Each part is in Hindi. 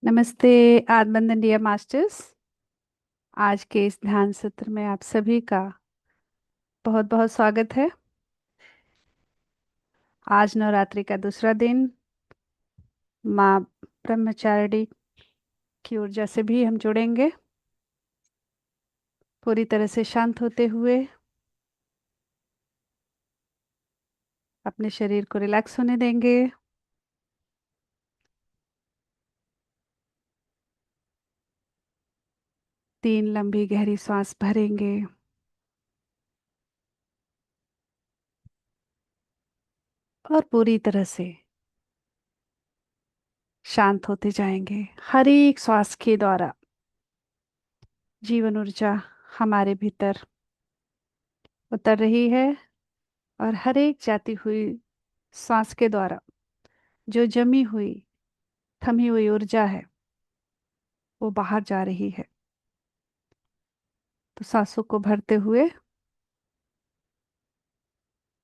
नमस्ते। आदमन डियर मास्टर्स। आज के इस ध्यान सत्र में आप सभी का बहुत बहुत स्वागत है। आज नवरात्रि का दूसरा दिन माँ ब्रह्मचारिणी की ऊर्जा से भी हम जुड़ेंगे। पूरी तरह से शांत होते हुए अपने शरीर को रिलैक्स होने देंगे। 3 लंबी गहरी सांस भरेंगे और पूरी तरह से शांत होते जाएंगे। हर एक श्वास के द्वारा जीवन ऊर्जा हमारे भीतर उतर रही है और हर एक जाती हुई सांस के द्वारा जो जमी हुई थमी हुई ऊर्जा है वो बाहर जा रही है। तो सांसों को भरते हुए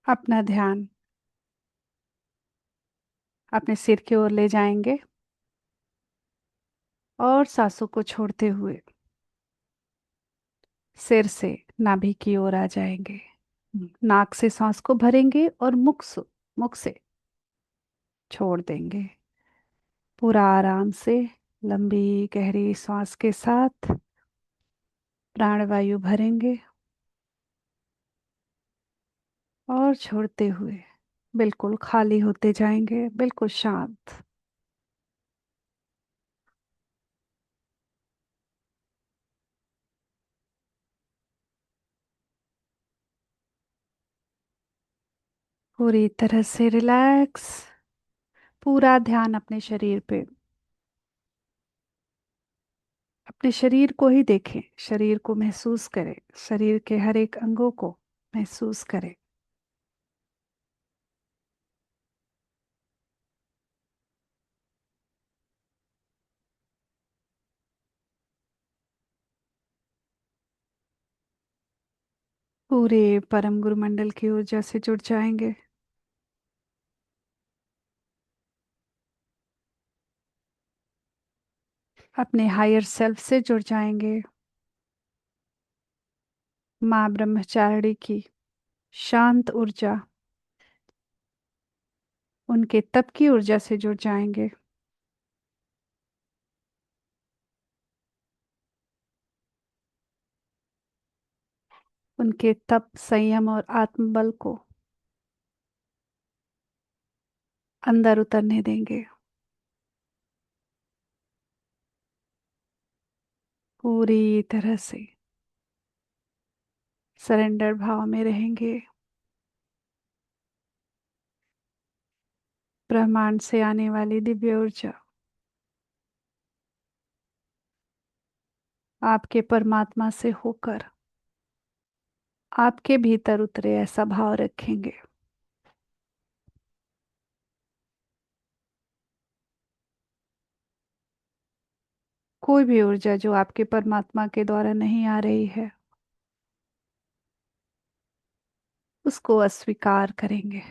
अपना ध्यान अपने सिर की ओर ले जाएंगे और सांसों को छोड़ते हुए सिर से नाभि की ओर आ जाएंगे। नाक से सांस को भरेंगे और मुख से छोड़ देंगे। पूरा आराम से लंबी गहरी सांस के साथ प्राणवायु भरेंगे और छोड़ते हुए बिल्कुल खाली होते जाएंगे, बिल्कुल शांत। पूरी तरह से रिलैक्स। पूरा ध्यान अपने शरीर पे, अपने शरीर को ही देखें, शरीर को महसूस करें, शरीर के हर एक अंगों को महसूस करें। पूरे परम गुरु मंडल की ऊर्जा से जुड़ जाएंगे। अपने हायर सेल्फ से जुड़ जाएंगे। माँ ब्रह्मचारिणी की शांत ऊर्जा, उनके तप की ऊर्जा से जुड़ जाएंगे। उनके तप, संयम और आत्मबल को अंदर उतरने देंगे। पूरी तरह से सरेंडर भाव में रहेंगे। ब्रह्मांड से आने वाली दिव्य ऊर्जा आपके परमात्मा से होकर आपके भीतर उतरे, ऐसा भाव रखेंगे। कोई भी ऊर्जा जो आपके परमात्मा के द्वारा नहीं आ रही है उसको अस्वीकार करेंगे।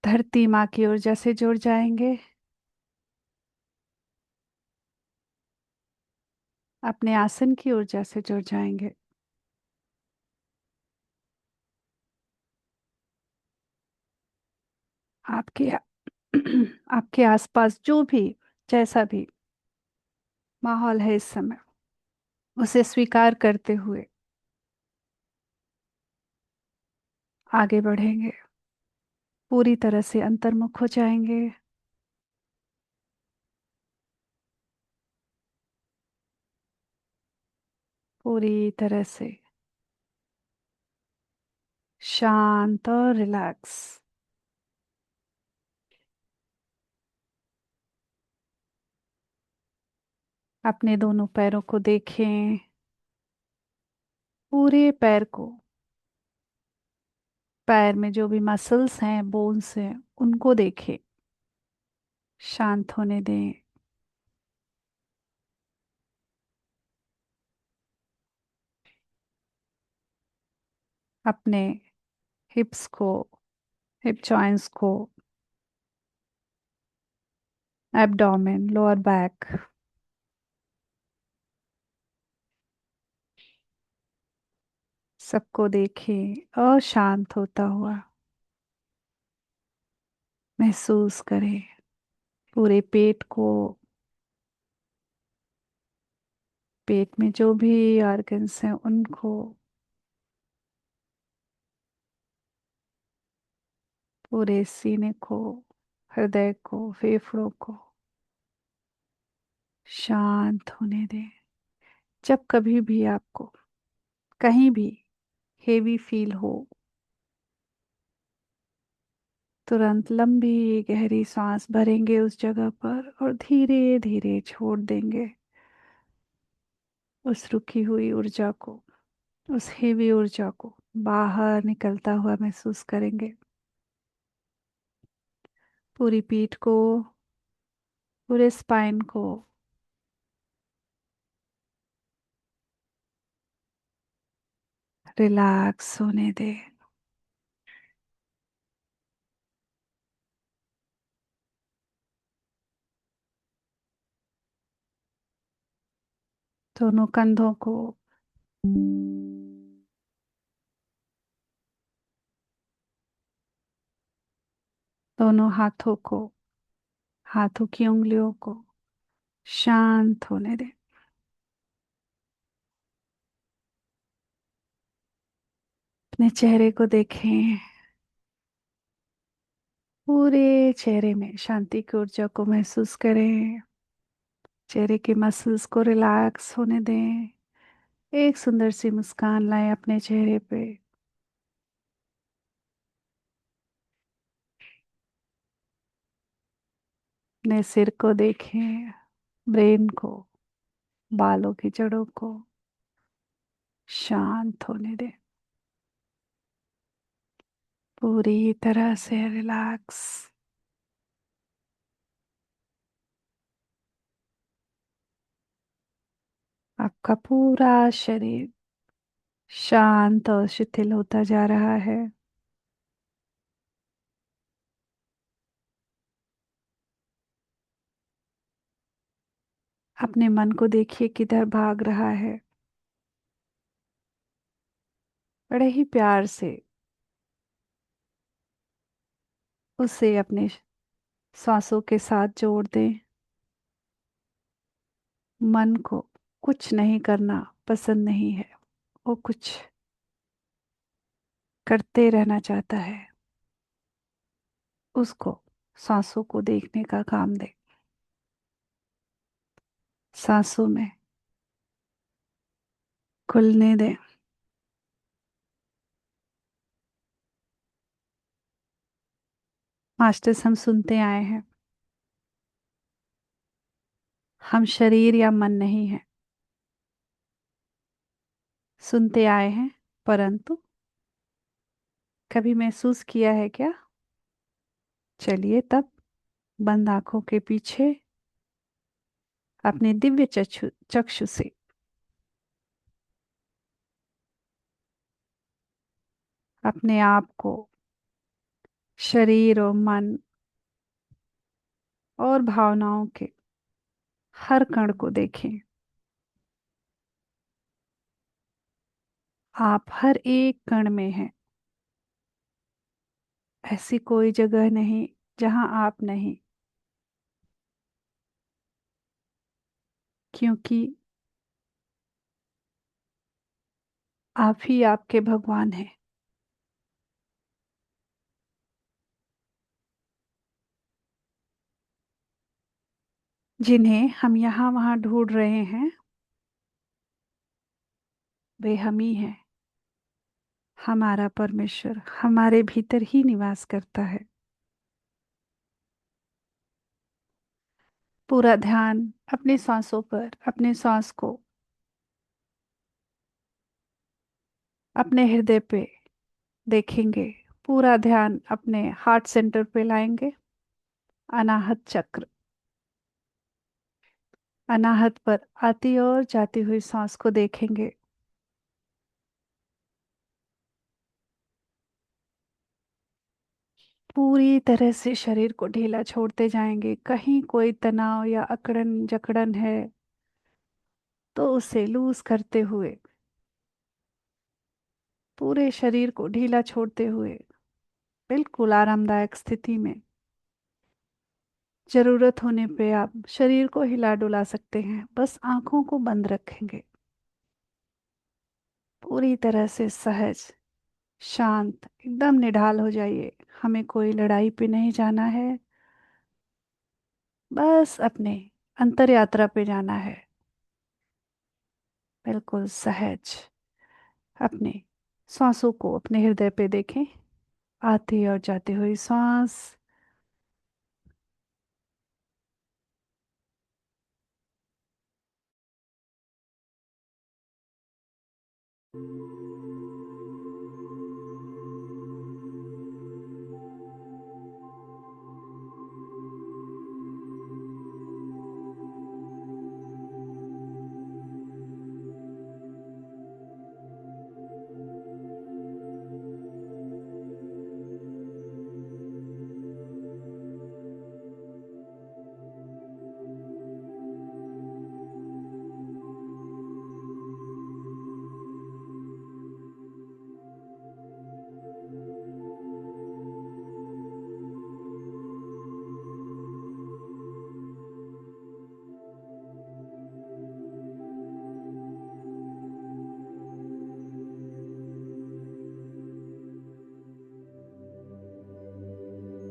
धरती माँ की ऊर्जा से जुड़ जाएंगे। अपने आसन की ऊर्जा से जुड़ जाएंगे। आपके आपके आसपास जो भी जैसा भी माहौल है इस समय उसे स्वीकार करते हुए आगे बढ़ेंगे। पूरी तरह से अंतर्मुख हो जाएंगे। पूरी तरह से शांत और रिलैक्स। अपने दोनों पैरों को देखें, पूरे पैर को। पैर में जो भी मसल्स हैं, बोन्स हैं, उनको देखें। शांत होने दें। अपने हिप्स को, हिप जॉइंट्स को एब्डोमेन, लोअर बैक। सबको देखें अशांत होता हुआ। महसूस करें पूरे पेट को। पेट में जो भी ऑर्गन्स हैं उनको। पूरे सीने को, हृदय को, फेफड़ों को शांत होने दें। जब कभी भी आपको कहीं भी हेवी फील हो, तुरंत लंबी गहरी सांस भरेंगे उस जगह पर और धीरे धीरे छोड़ देंगे उस रुकी हुई ऊर्जा को। उस हेवी ऊर्जा को बाहर निकलता हुआ महसूस करेंगे। पूरी पीठ को, पूरे स्पाइन को रिलैक्स होने दें। दोनों कंधों को, दोनों हाथों को, हाथों की उंगलियों को शांत होने दें। अपने चेहरे को देखें। पूरे चेहरे में शांति की ऊर्जा को महसूस करें। चेहरे के मसल्स को रिलैक्स होने दें। एक सुंदर सी मुस्कान लाएं अपने चेहरे पे। अपने सिर को देखें, ब्रेन को, बालों की जड़ों को शांत होने दें। पूरी तरह से रिलैक्स। आपका पूरा शरीर शांत और शिथिल होता जा रहा है। अपने मन को देखिए किधर भाग रहा है। बड़े ही प्यार से उसे अपने सांसों के साथ जोड़ दें। मन को कुछ नहीं करना पसंद नहीं है, वो कुछ करते रहना चाहता है। उसको सांसों को देखने का काम दे। सांसों में खुलने दें। मास्टर्स, हम सुनते आए हैं, हम शरीर या मन नहीं है। सुनते आए हैं, परंतु कभी महसूस किया है क्या? चलिए तब बंद आंखों के पीछे अपने दिव्य चक्षु चक्षु से अपने आप को, शरीर और मन और भावनाओं के हर कण को देखें। आप हर एक कण में हैं। ऐसी कोई जगह नहीं जहां आप नहीं, क्योंकि आप ही आपके भगवान हैं, जिन्हें हम यहाँ वहाँ ढूंढ रहे हैं। वे हम ही हैं। हमारा परमेश्वर हमारे भीतर ही निवास करता है। पूरा ध्यान अपनी सांसों पर, अपने सांस को अपने हृदय पे देखेंगे। पूरा ध्यान अपने हार्ट सेंटर पे लाएंगे। अनाहत चक्र, अनाहत पर आती और जाती हुई सांस को देखेंगे। पूरी तरह से शरीर को ढीला छोड़ते जाएंगे। कहीं कोई तनाव या अकड़न जकड़न है तो उसे लूज करते हुए, पूरे शरीर को ढीला छोड़ते हुए, बिल्कुल आरामदायक स्थिति में, जरूरत होने पे आप शरीर को हिला डुला सकते हैं। बस आंखों को बंद रखेंगे। पूरी तरह से सहज, शांत, एकदम निढाल हो जाइए। हमें कोई लड़ाई पे नहीं जाना है, बस अपने अंतर यात्रा पे जाना है। बिल्कुल सहज। अपने श्वासों को अपने हृदय पे देखें, आती और जाती हुई सांस।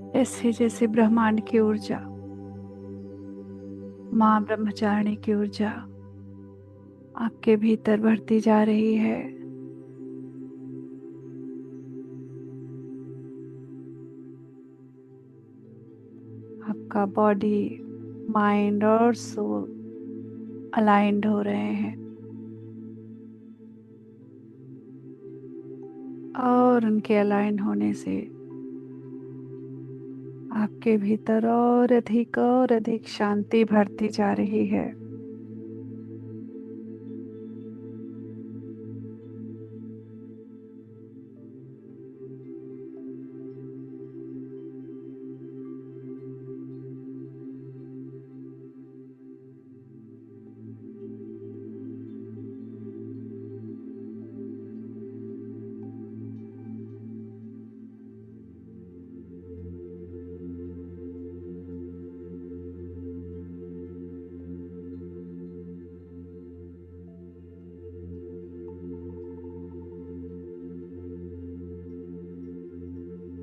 जैसे जैसे ब्रह्मांड की ऊर्जा, माँ ब्रह्मचारिणी की ऊर्जा आपके भीतर बढ़ती जा रही है, आपका बॉडी, माइंड और सोल अलाइंड हो रहे हैं, और उनके अलाइन होने से आपके भीतर और अधिक शांति भरती जा रही है।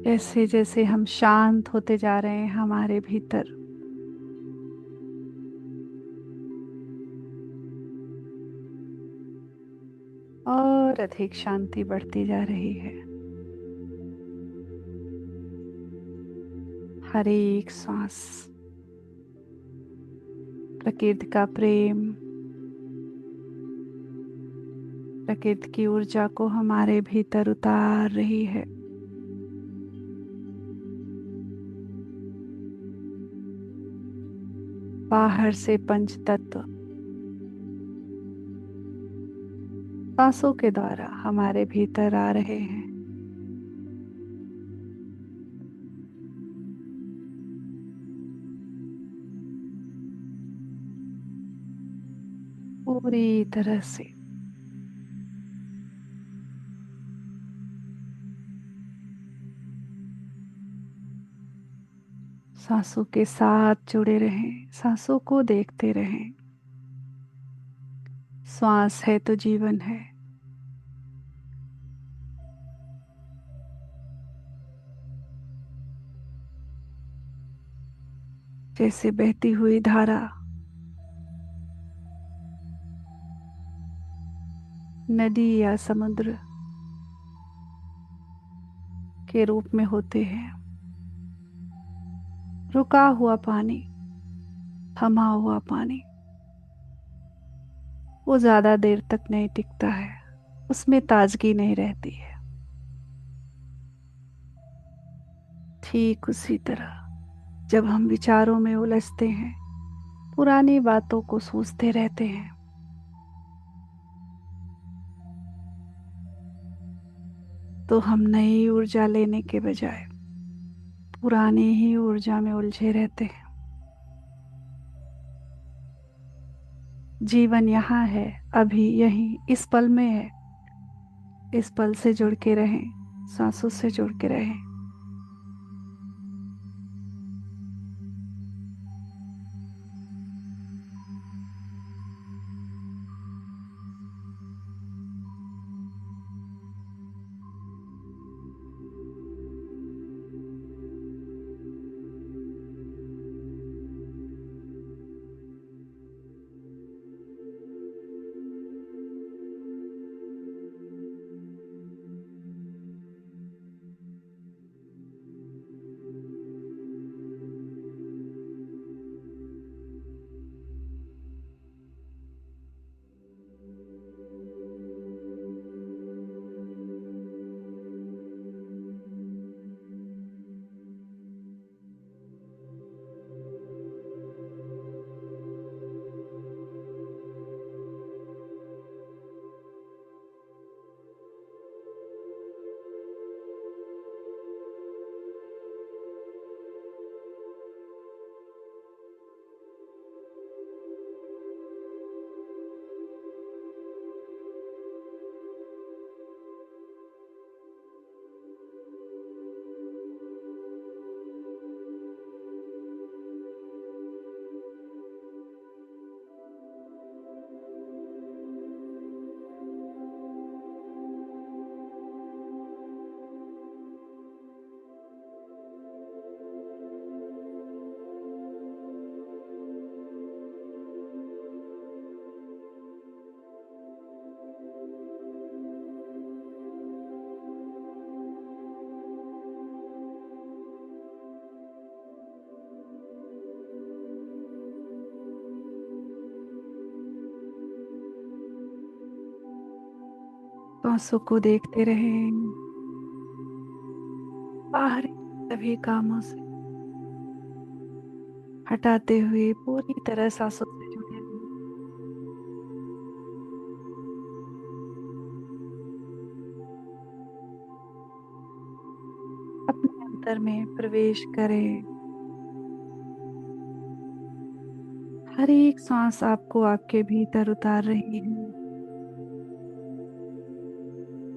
जैसे जैसे हम शांत होते जा रहे हैं, हमारे भीतर और अधिक शांति बढ़ती जा रही है। हर एक सांस प्रकृति का प्रेम, प्रकृति की ऊर्जा को हमारे भीतर उतार रही है। बाहर से पंच तत्व सांसों के द्वारा हमारे भीतर आ रहे हैं। पूरी तरह से सांसों के साथ जुड़े रहें, सांसों को देखते रहें। श्वास है तो जीवन है। जैसे बहती हुई धारा नदी या समुद्र के रूप में होते हैं। रुका हुआ पानी, थमा हुआ पानी, वो ज्यादा देर तक नहीं टिकता है, उसमें ताजगी नहीं रहती है। ठीक उसी तरह जब हम विचारों में उलझते हैं, पुरानी बातों को सोचते रहते हैं, तो हम नई ऊर्जा लेने के बजाय पुरानी ही ऊर्जा में उलझे रहते हैं। जीवन यहाँ है, अभी यहीं इस पल में है। इस पल से जुड़ के रहें, सांसों से जुड़ के रहें। सांसों को देखते रहें, बाहरी सभी कामों से हटाते हुए पूरी तरह सांसों से जुड़े रहें। अपने अंतर में प्रवेश करें। हर एक सांस आपको आपके भीतर उतार रही है।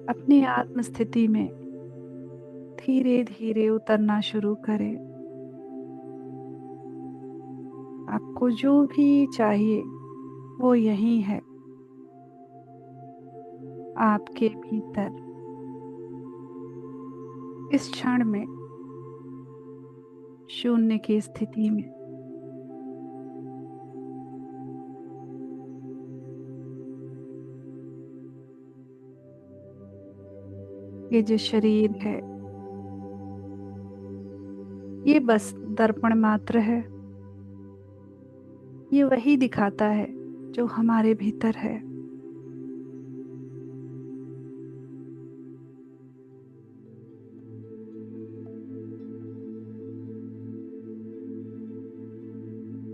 अपनी आत्म स्थिति में धीरे धीरे उतरना शुरू करें। आपको जो भी चाहिए वो यही है, आपके भीतर, इस क्षण में, शून्य की स्थिति में। ये जो शरीर है, ये बस दर्पण मात्र है। ये वही दिखाता है जो हमारे भीतर है।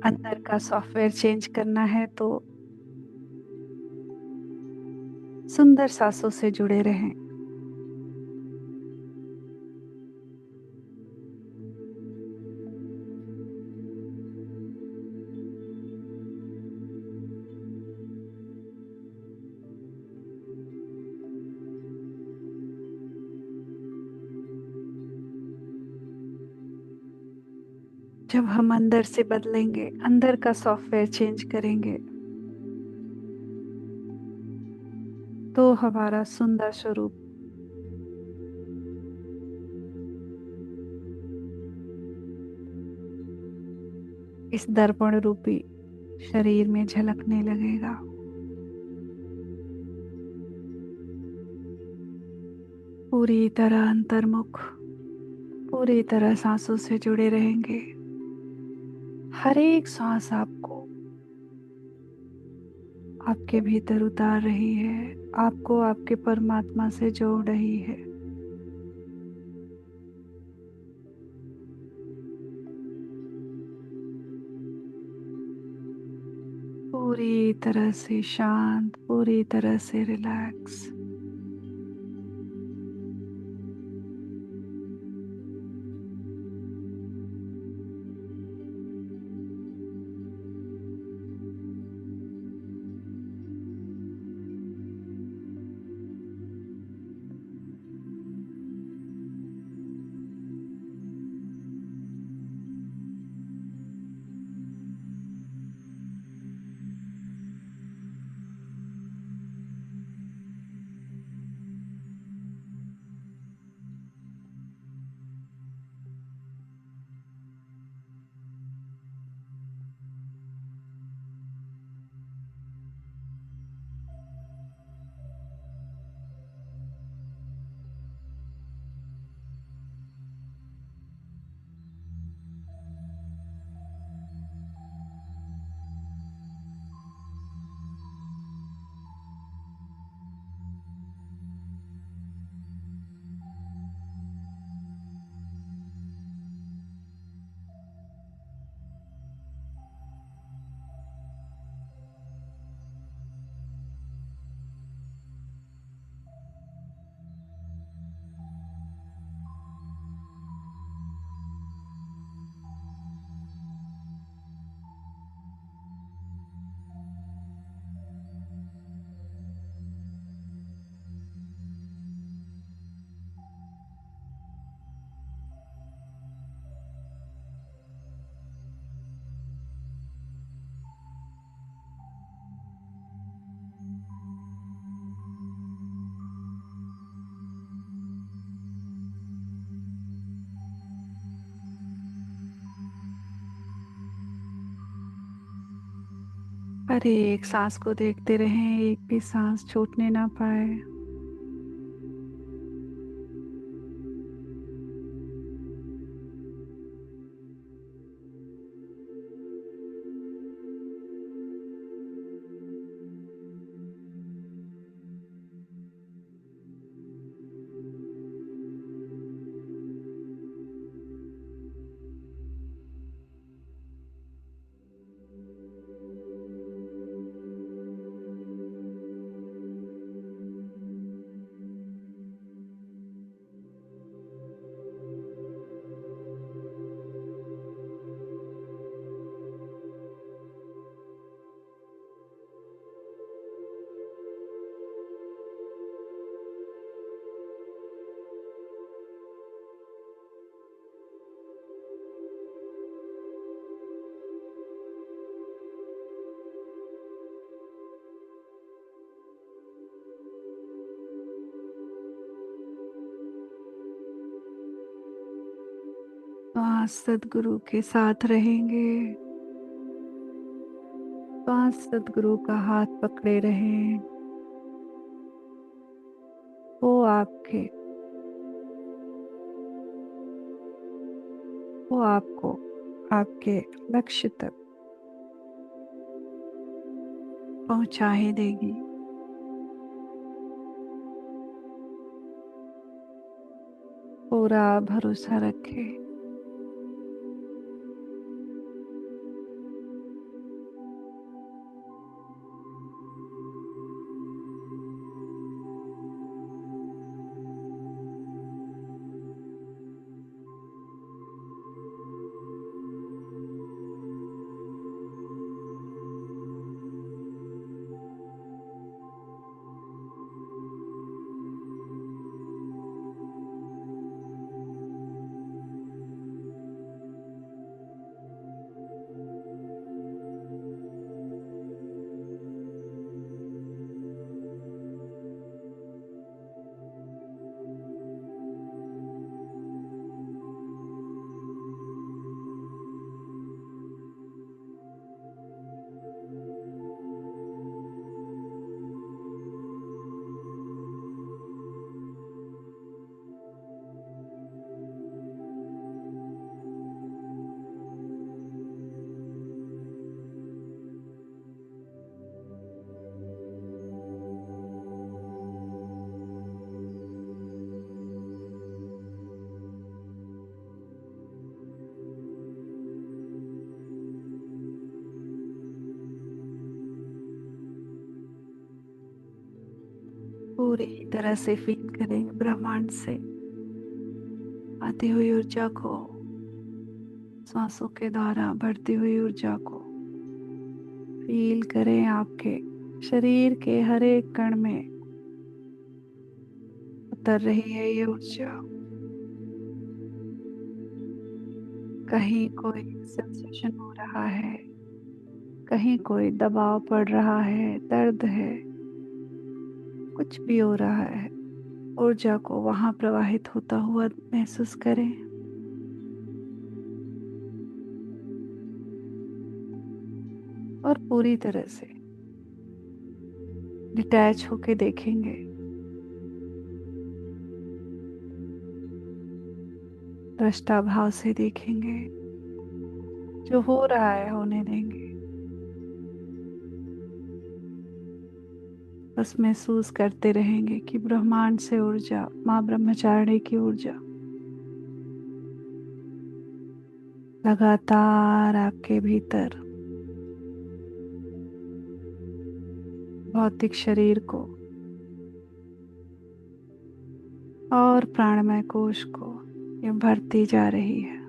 अंदर का सॉफ्टवेयर चेंज करना है तो सुंदर सांसों से जुड़े रहें। जब हम अंदर से बदलेंगे, अंदर का सॉफ्टवेयर चेंज करेंगे, तो हमारा सुंदर स्वरूप इस दर्पण रूपी शरीर में झलकने लगेगा। पूरी तरह अंतर्मुख, पूरी तरह सांसों से जुड़े रहेंगे। हर एक सांस आपको आपके भीतर उतार रही है, आपको आपके परमात्मा से जोड़ रही है। पूरी तरह से शांत, पूरी तरह से रिलैक्स। हर एक सांस को देखते रहें, एक भी सांस छूटने ना पाए। तो आज सदगुरु के साथ रहेंगे, तो आज सदगुरु का हाथ पकड़े रहें। वो आपके वो आपको आपके लक्ष्य तक पहुंचा ही देगी। पूरा भरोसा रखें। पूरी तरह से फील करें ब्रह्मांड से आती हुई ऊर्जा को, सांसों के द्वारा बढ़ती हुई ऊर्जा को फील करें। आपके शरीर के हर एक कण में उतर रही है ये ऊर्जा। कहीं कोई सेंसेशन हो रहा है, कहीं कोई दबाव पड़ रहा है, दर्द है, कुछ भी हो रहा है, ऊर्जा को वहां प्रवाहित होता हुआ महसूस करें। और पूरी तरह से डिटैच होके देखेंगे, दृष्टा भाव से देखेंगे। जो हो रहा है होने देंगे। बस महसूस करते रहेंगे कि ब्रह्मांड से ऊर्जा, माँ ब्रह्मचारिणी की ऊर्जा लगातार आपके भीतर भौतिक शरीर को और प्राणमय कोश को ये भरती जा रही है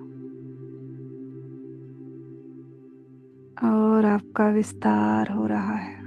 और आपका विस्तार हो रहा है।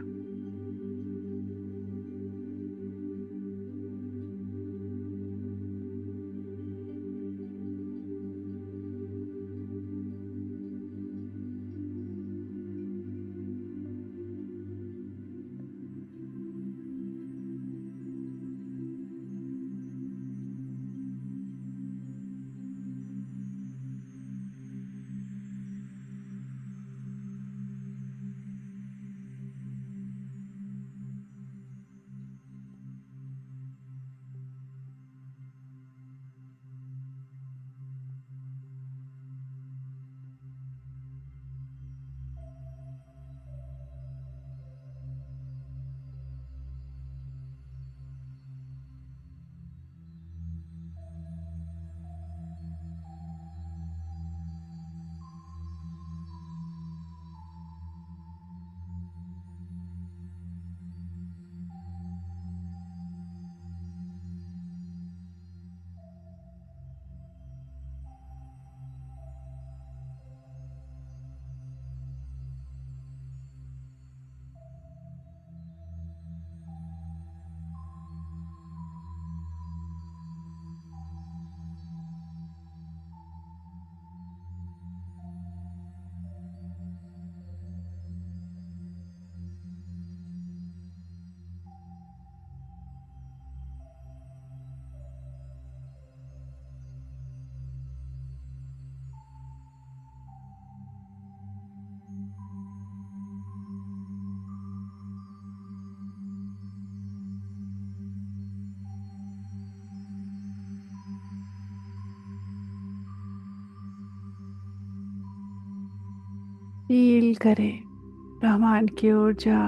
फील करें ब्रह्मांड की ऊर्जा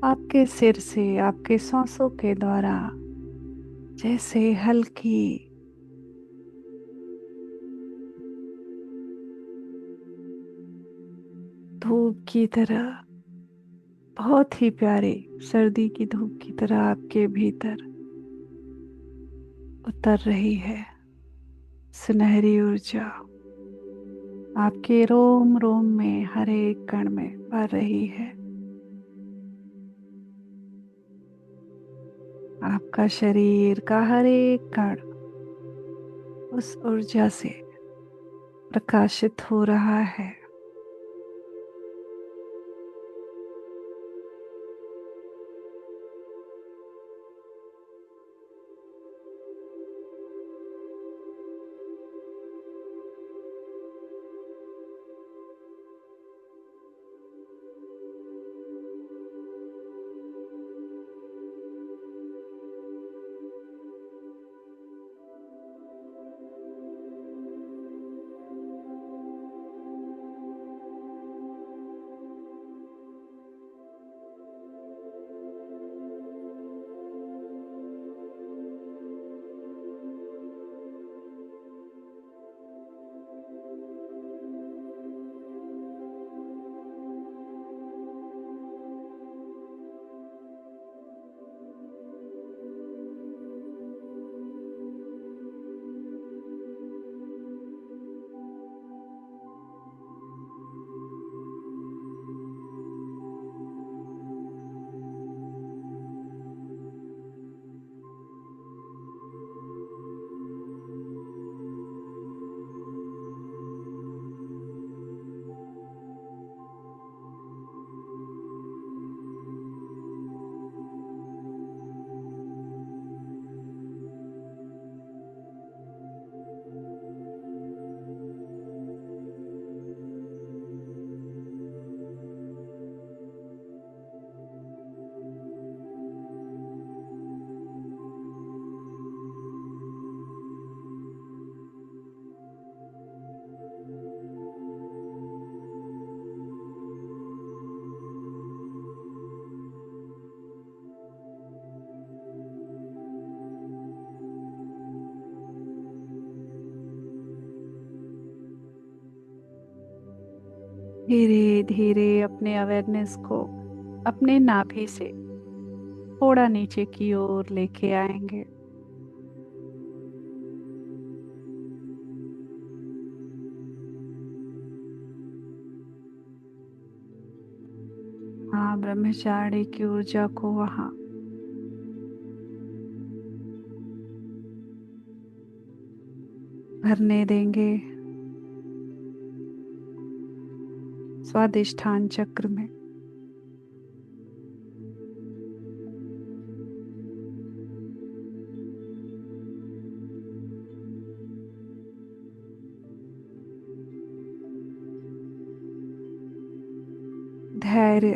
आपके सिर से आपके सांसों के द्वारा जैसे हल्की धूप की तरह, बहुत ही प्यारी सर्दी की धूप की तरह आपके भीतर उतर रही है। सुनहरी ऊर्जा आपके रोम रोम में हर एक कण में भर रही है। आपका शरीर का हर एक कण उस ऊर्जा से प्रकाशित हो रहा है। धीरे धीरे अपने अवेयरनेस को अपने नाभि से थोड़ा नीचे की ओर लेके आएंगे। हाँ, ब्रह्मचारी की ऊर्जा को वहां भरने देंगे स्वादिष्ठान चक्र में। धैर्य,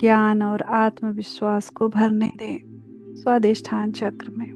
ज्ञान और आत्मविश्वास को भरने दें स्वादिष्ठान चक्र में।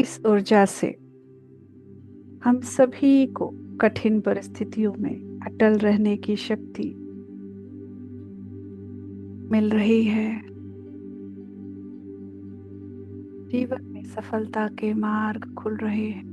इस ऊर्जा से हम सभी को कठिन परिस्थितियों में अटल रहने की शक्ति मिल रही है। जीवन में सफलता के मार्ग खुल रहे हैं।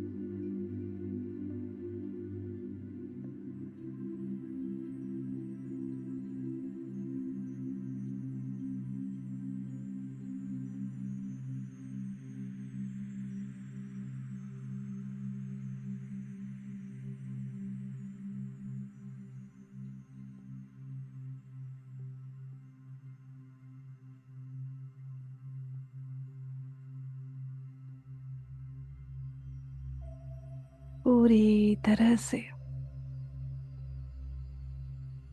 पूरी तरह से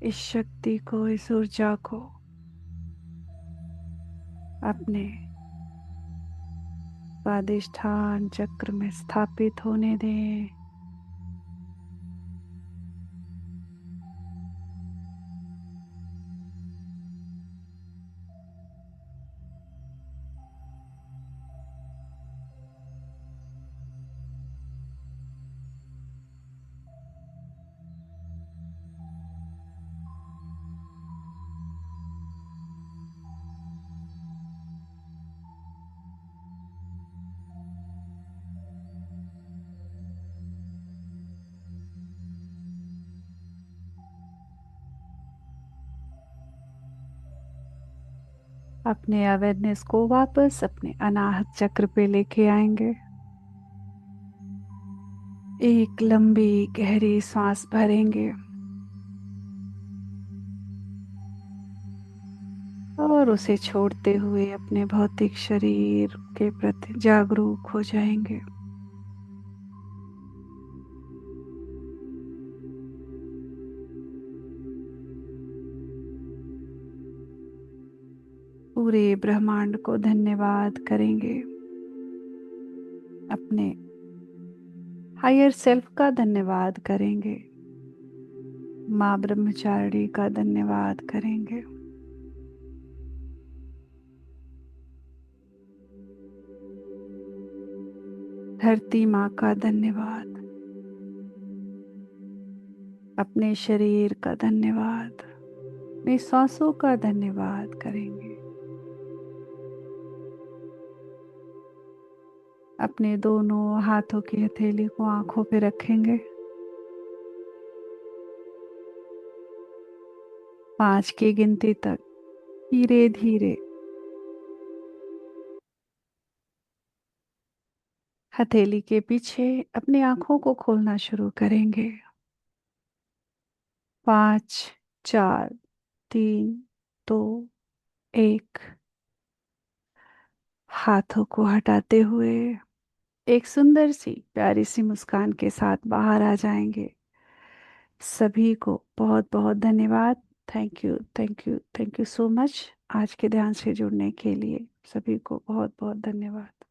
इस शक्ति को, इस ऊर्जा को अपने स्वादिष्ठान चक्र में स्थापित होने दें। अपने अवेयरनेस को वापस अपने अनाहत चक्र पे लेके आएंगे। एक लंबी गहरी सांस भरेंगे और उसे छोड़ते हुए अपने भौतिक शरीर के प्रति जागरूक हो जाएंगे। पूरे ब्रह्मांड को धन्यवाद करेंगे। अपने हायर सेल्फ का धन्यवाद करेंगे। माँ ब्रह्मचारिणी का धन्यवाद करेंगे। धरती माँ का धन्यवाद। अपने शरीर का धन्यवाद। अपनी सांसों का धन्यवाद करेंगे। अपने दोनों हाथों की हथेली को आंखों पे रखेंगे। 5 की गिनती तक धीरे धीरे हथेली के पीछे अपनी आंखों को खोलना शुरू करेंगे। 5, 4, 3, 2, 1। हाथों को हटाते हुए एक सुंदर सी प्यारी सी मुस्कान के साथ बाहर आ जाएंगे। सभी को बहुत बहुत धन्यवाद। Thank you, thank you, thank you so much. आज के ध्यान से जुड़ने के लिए सभी को बहुत बहुत धन्यवाद।